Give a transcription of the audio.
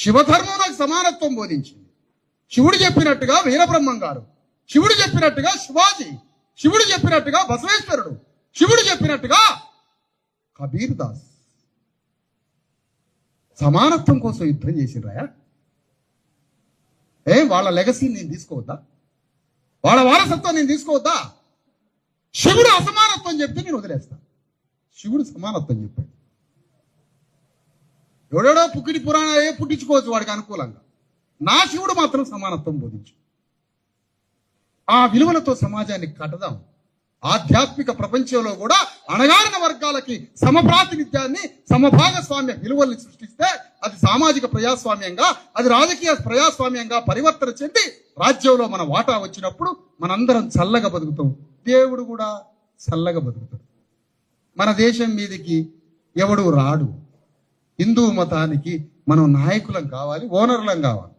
శివధర్మం నాకు సమానత్వం బోధించింది. శివుడు చెప్పినట్టుగా వీరబ్రహ్మం గారు, శివుడు చెప్పినట్టుగా శివాజీ, శివుడు చెప్పినట్టుగా బసవేశ్వరుడు, శివుడు చెప్పినట్టుగా కబీర్ దాస్ సమానత్వం కోసం యుద్ధం చేసిండ్రాయా? వాళ్ళ లెగసీ నేను తీసుకోవద్దా? వాళ్ళ వారసత్వం నేను తీసుకోవద్దా? శివుడు అసమానత్వం చెప్తే నేను వదిలేస్తా. శివుడు సమానత్వం చెప్పాడు. ఎవడెవడో పుక్కిడి పురాణాలే పుట్టించుకోవచ్చు వాడికి అనుకూలంగా. నా శివుడు మాత్రం సమానత్వం బోధించు. ఆ విలువలతో సమాజాన్ని కట్టదాం. ఆధ్యాత్మిక ప్రపంచంలో కూడా అణగారిన వర్గాలకి సమప్రాతినిధ్యాన్ని, సమభాగస్వామ్య విలువల్ని సృష్టిస్తే అది సామాజిక ప్రజాస్వామ్యంగా, అది రాజకీయ ప్రజాస్వామ్యంగా పరివర్తన చెంది రాజ్యంలో మన వాటా వచ్చినప్పుడు మనందరం చల్లగా బతుకుతాం. దేవుడు కూడా చల్లగా బతుకుతాడు. మన దేశం మీదకి ఎవడు రాడు. హిందూ మతానికి మనం నాయకులం కావాలి, ఓనర్లం కావాలి.